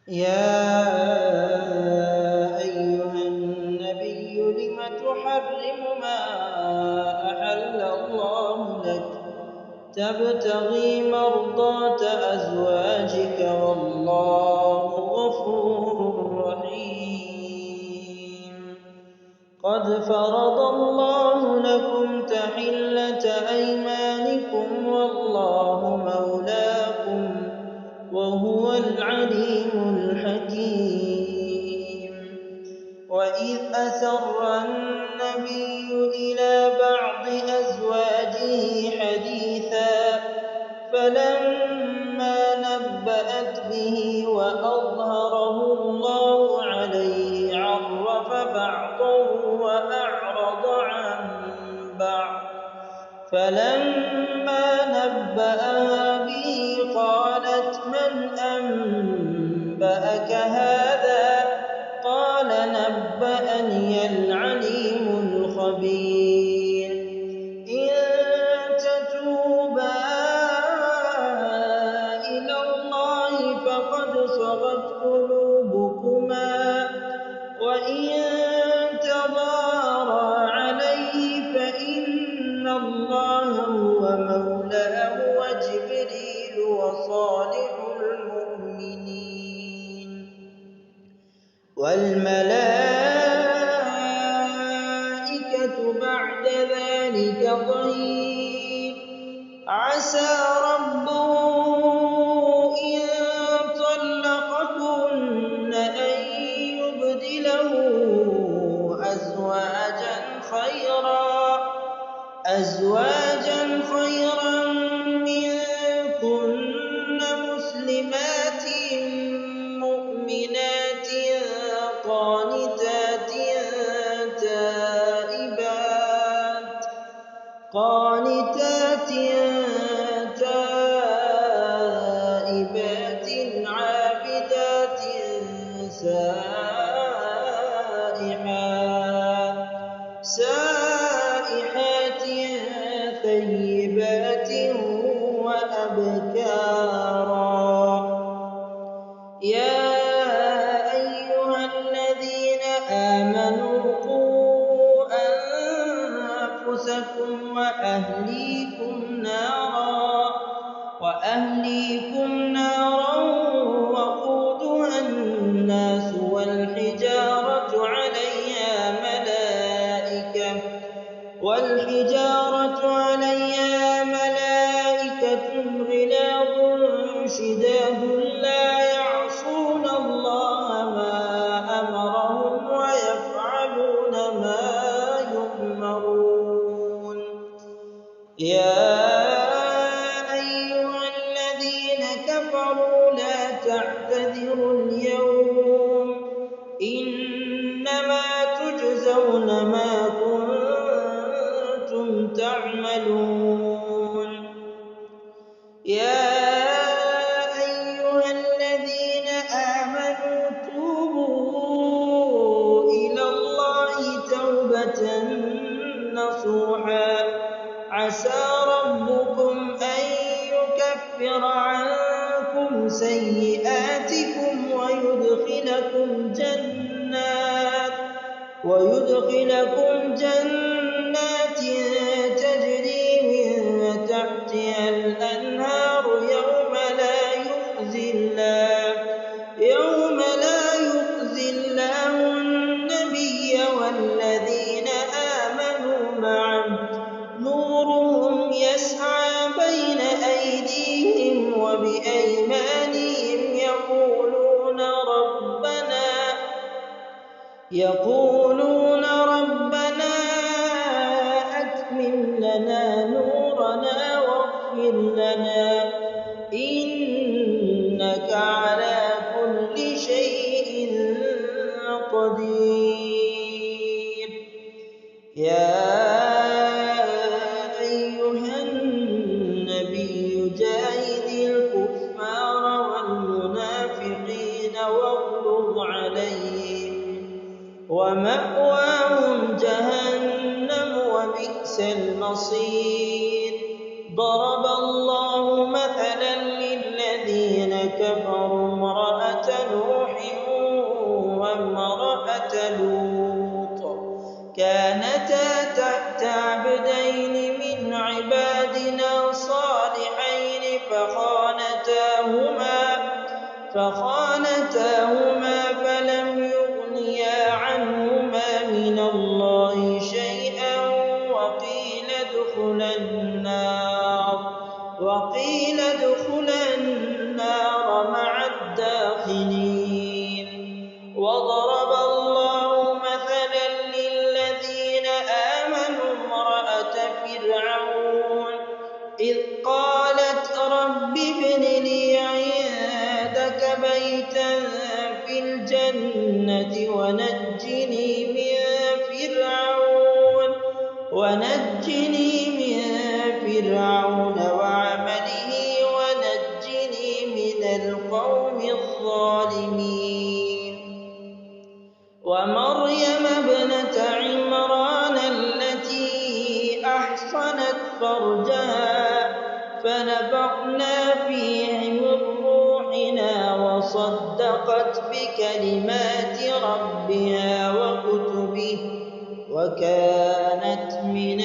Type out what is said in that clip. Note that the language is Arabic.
يا أيها النبي لم تحرم ما أحل الله لك تبتغي مرضات أزواجك والله غفور رحيم قد فرض الله لكم تحلة أيمانكم والله مولاكم وهو العليم الحكيم وإذ أسر النبي إلى بعض أزواجه حديثا فلما نبأت به وأظهره الله عليه عرف بعضه وأعرض عن بعض فلما نبأها به قالت من أنبأك هذا قال نبأني العليم الخبير إن تتوبا إلى الله فقد صغت قلوبكما وإن تظاهرا عليه فإن الله هو مولاه وجبريل وصالح المؤمنين والملائكة بعد ذلك ظهير عسى ربه إن طلقكن أن يبدله أزواجا خيرا منكن مسلمات مؤمنات قانتات تائبات عابدات سائحات ثيبات وأبكارا يا أيها الذين آمنوا قوا أنفسكم وأهليكم نارا وقودها الناس والحجارة عليها ملائكة غلاظ شداد لا يعصون الله ما أمرهم ويفعلون ما يؤمرون يا أيها الذين كفروا لا تعتذروا اليوم إنما تجزون ما كنتم تعملون يا أيها الذين آمنوا توبوا إلى الله توبة نصوحا عسى ربكم أن يكفر عنكم سيئاتكم ويدخلكم جنات تجري من تحتها الأنهار يوم لا يخزي الله النبي والذين آمنوا معه نورهم يسعى بين أيديهم وبأيمانهم يقولون ربنا أتمم لنا نورنا واغفر لنا إنك على كل شيء قدير يا أيها النبي جاهد الكفار والمنافقين واغلظ عليهم ومأواهم جهنم وبئس المصير ضرب الله مثلا للذين كفروا امرأة نوح فخانتاهما فلم يغنيا عنهما من الله شيئا وقيل ادخلا النار مع الداخلين. وضرب الله مثلا للذين آمنوا امرأة فرعون إذ قالت رب ابن لي عندك بيتا في الجنة ونجني من فرعون وعمله ونجني من القوم الظالمين. ومريم ابنة عمران التي أحصنت فرجها فنفخنا فيه من روحنا وصدقت بكلمات ربها وكتبه وكانت من